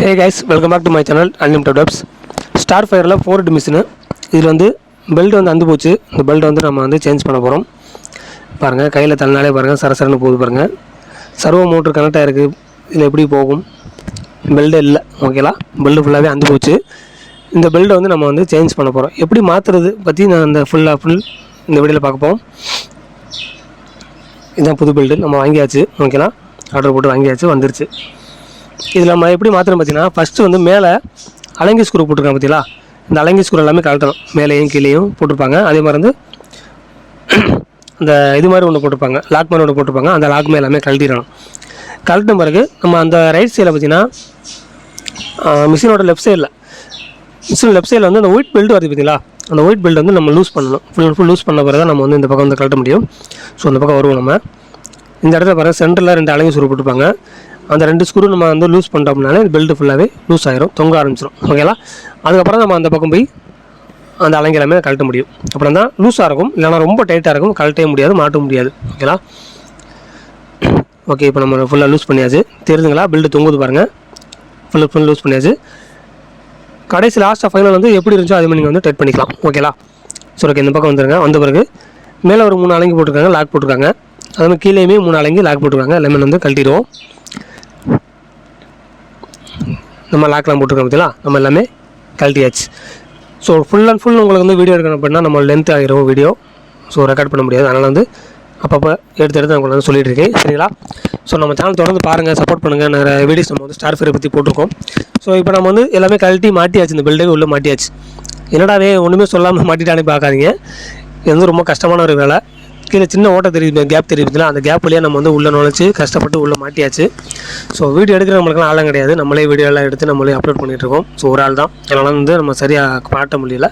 Hey guys, welcome back to my channel Unlimited Webs. Starfire forward machine. இதில் வந்து belt வந்து அந்து போச்சு. இந்த பெல்ட் வந்து நம்ம வந்து சேஞ்ச் பண்ண போகிறோம். பாருங்கள், கையில் தள்ளினாலே பாருங்கள் சரசரன்னு போகுது பாருங்கள். சர்வோ மோட்டர் கனெக்ட் ஆகிருக்கு. இதில் எப்படி போகும்? பெல்ட் இல்லை, ஓகேலா. பெல்ட் ஃபுல்லாகவே அந்து போச்சு. இந்த பெல்ட்டை வந்து நம்ம வந்து சேஞ்ச் பண்ண போகிறோம். எப்படி மாற்றுறது பற்றி நான் இந்த ஃபுல் இந்த வீடியோவில் பார்க்க போகிறோம். இதுதான் புது பெல்ட்டு நம்ம வாங்கியாச்சு, ஓகேலா. ஆர்டர் போட்டு வாங்கியாச்சு, வந்துருச்சு. இதில் நம்ம எப்படி மாற்றணும் பார்த்தீங்கன்னா, ஃபஸ்ட்டு வந்து மேலே அலங்கி ஸ்க்ரூ போட்டிருக்காங்க பார்த்தீங்களா. இந்த அலங்கி ஸ்க்ரூ எல்லாமே கழட்டணும். மேலேயும் கீழேயும் போட்டிருப்பாங்க. அதே மாதிரி வந்து அந்த இது மாதிரி ஒன்று போட்டிருப்பாங்க, லாக் மாதிரி ஒன்று போட்டிருப்பாங்க. அந்த லாக் எல்லாமே கழட்டிடணும். கழட்டின பிறகு நம்ம அந்த ரைட் சைடில் பார்த்தீங்கன்னா மிஷினோட லெஃப்ட் சைடில் வந்து அந்த ஒயிட் பெல்ட் வருது பார்த்தீங்களா. அந்த ஒயிட் பெல்ட் வந்து நம்ம லூஸ் பண்ணணும். ஃபுல் லூஸ் பண்ண பிறகு தான் நம்ம வந்து இந்த பக்கம் வந்து கழட்ட முடியும். ஸோ அந்த பக்கம் வருவோம். நம்ம இந்த இடத்துல பாருங்கள், சென்டரில் 2 அலங்கி ஸ்க்ரூ போட்டிருப்பாங்க. அந்த 2 ஸ்க்ரூ நம்ம வந்து லூஸ் பண்ணிட்டோம்னாலே பெல்ட் ஃபுல்லாகவே லூஸ் ஆகிரும், தொங்க ஆரம்பிச்சிடும், ஓகேலா. அதுக்கப்புறம் நம்ம அந்த பக்கம் போய் அந்த அலங்கி எல்லாமே கழட்ட முடியும். அப்புறம் தான் லூஸாக இருக்கும், இல்லைனா ரொம்ப டைட்டாக இருக்கும், கழட்டவே முடியாது, மாட்ட முடியாது, ஓகேலா. ஓகே, இப்போ நம்ம ஃபுல்லாக லூஸ் பண்ணியாச்சு. தெரியுதுங்களா, பெல்ட் தொங்குது பாருங்கள். ஃபுல் லூஸ் பண்ணியாச்சு. கடைசி லாஸ்ட்டாக ஃபைனல் வந்து எப்படி இருந்துச்சோ அதே மாதிரி நீங்கள் வந்து டைட் பண்ணிக்கலாம், ஓகேலா. ஸோ ஓகே, இந்த பக்கம் வந்துருங்க. வந்த பிறகு மேலே ஒரு 3 அலங்கி போட்டிருக்காங்க, லாக் போட்டிருக்காங்க. அது மாதிரி கீழேயுமே 3 அலங்கி லாக் போட்டிருக்காங்க. எல்லாமே வந்து கழட்டிடுவோம். நம்ம லாக்லாம் போட்டிருக்கோம் பார்த்தீங்களா, நம்ம எல்லாமே கழட்டியாச்சு. ஸோ ஃபுல் அண்ட் ஃபுல் உங்களுக்கு வந்து வீடியோ எடுக்கணும் அப்படின்னா நம்ம லென்த் ஆகிரும் வீடியோ. ஸோ ரெக்கார்ட் பண்ண முடியாது. அதனால் வந்து அப்பப்போ எடுத்து நான் உங்களுக்கு வந்து சொல்லிட்டு இருக்கேன், சரிங்களா. ஸோ நம்ம சேனல் தொடர்ந்து பாருங்கள், சப்போர்ட் பண்ணுங்கள். நிறைய வீடியோஸ் நம்ம வந்து ஸ்டார்ஃபயரை பற்றி போட்டிருக்கோம். ஸோ இப்போ நம்ம வந்து எல்லாமே கழட்டி மாட்டியாச்சு. இந்த பெல்ட்டுக்கு உள்ளே மாட்டியாச்சு. என்னடாவே ஒன்றுமே சொல்லாமல் மாட்டிட்டானே பார்க்காதீங்க. இது வந்து ரொம்ப கஷ்டமான ஒரு வேலை. கீழே சின்ன ஓட்டை தெரியுது, கேப் தெரியுதுல, அந்த கேப் வழியாக நம்ம வந்து உள்ளே நுழைச்சி கஷ்டப்பட்டு உள்ளே மாட்டியாச்சு. ஸோ வீடியோ எடுக்கிற நம்மளுக்குலாம் ஆளும் கிடையாது. நம்மளே வீடியோலாம் எடுத்து நம்மளே அப்லோட் பண்ணிகிட்ருக்கோம். ஸோ ஒரு ஆள் தான், அதனால் வந்து நம்ம சரியாக காட்ட முடியல.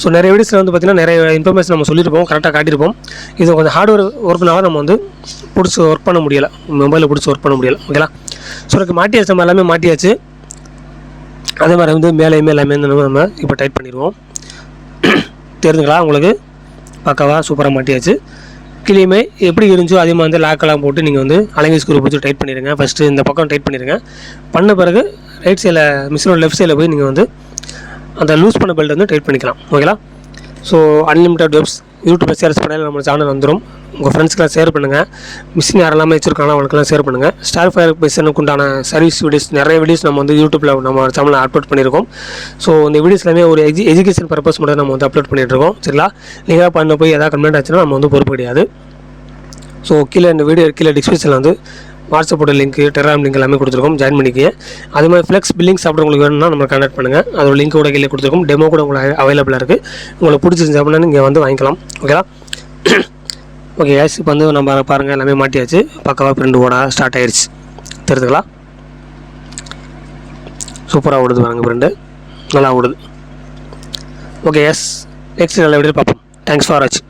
ஸோ நிறைய வீடியோஸில் வந்து பார்த்திங்கன்னா நிறைய இன்ஃபர்மேஷன் நம்ம சொல்லியிருப்போம், கரெக்டாக காட்டியிருப்போம். இது கொஞ்சம் ஹார்ட்வேர் ஒர்க்னால நம்ம வந்து பிடிச்சி ஒர்க் பண்ண முடியலை, மொபைலில் பிடிச்சி ஒர்க் பண்ண முடியலை, ஓகேலா. ஸோ எனக்கு மாட்டியாச்சு, நம்ம எல்லாமே மாட்டியாச்சு. அதே மாதிரி வந்து மேலேயுமே எல்லாமே நம்ம இப்போ டைட் பண்ணிடுவோம். தெரிஞ்சுங்களா உங்களுக்கு, பக்காவாக சூப்பராக மாட்டியாச்சு. கீழேயுமே எப்படி இருந்துச்சோ அதே மாதிரி வந்து லாக்கெல்லாம் போட்டு நீங்கள் வந்து அலங்கி ஸ்க்ரூ போட்டு டைட் பண்ணிடுங்க. ஃபஸ்ட்டு இந்த பக்கம் டைட் பண்ணிடுங்க. பண்ண பிறகு ரைட் சைடில் மிஷினோட லெஃப்ட் சைடில் போய் நீங்கள் வந்து அந்த லூஸ் பண்ண பெல்ட் வந்து டைட் பண்ணிக்கலாம், ஓகேலா. ஸோ அன்லிமிட்டட் வெப்ஸ் யூடியூப்பில் ஷேர் பண்ணாலும் நம்ம சேனல் வந்துடும். உங்கள் ஃப்ரெண்ட்ஸ்க்கெலாம் ஷேர் பண்ணுங்கள். மிஷின் யாரெல்லாமே வச்சுருக்காங்க அவங்களுக்குலாம் ஷேர் பண்ணுங்கள். ஸ்டார்ஃபயர் மிஷினுக்கு உண்டான சர்வீஸ் வீடியோஸ், நிறைய வீடியோஸ் நம்ம வந்து யூடியூப்பில் நம்ம சேனலில் அப்லோட் பண்ணியிருக்கோம். ஸோ இந்த வீடியோஸ் எல்லாமே ஒரு எஜுகேஷன் பர்பஸ் மட்டும் நம்ம வந்து அப்லோட் பண்ணிகிட்ருக்கோம், சரிங்களா. நீங்கள் பண்ண போய் எதாவது கமெண்ட் ஆச்சுன்னா நம்ம வந்து பொறுப்பு கிடையாது. ஸோ கீழே இந்த வீடியோ கீழே டிஸ்கிரிப்ஷனில் வந்து வாட்ஸ்அப்போட லிங்க்கு, டெலிகிராம் லிங்க் எல்லாமே கொடுத்துருக்கோம், ஜாயின் பண்ணிக்க. அது மாதிரி ஃப்ளெக்ஸ் பில்லிங் சாப்பிட்ற உங்களுக்கு வேணும்னா நம்ம கான்டாக்ட் பண்ணுங்கள். அதோட லிங்க் கூட கீழே கொடுத்துருக்கோம். டெமோ கூட உங்களுக்கு அவைலபிளாக இருக்குது. உங்களுக்கு பிடிச்சிருந்துச்சு அப்படின்னா நீங்கள் வந்து வாங்கிக்கலாம், ஓகேலா. ஓகே கேஸ், இப்போ வந்து நம்ம பாருங்கள் எல்லாமே மாட்டியாச்சு. பக்காவாக பிரிண்ட் ஓட ஸ்டார்ட் ஆயிடுச்சு, தெரிஞ்சுங்களா. சூப்பராக ஓடுது பாருங்கள், பிரிண்டு நல்லா ஓடுது. ஓகே எஸ், நெக்ஸ்ட் நல்ல வீடியோ பார்ப்போம். தேங்க்ஸ் ஃபார் வாட்சிங்.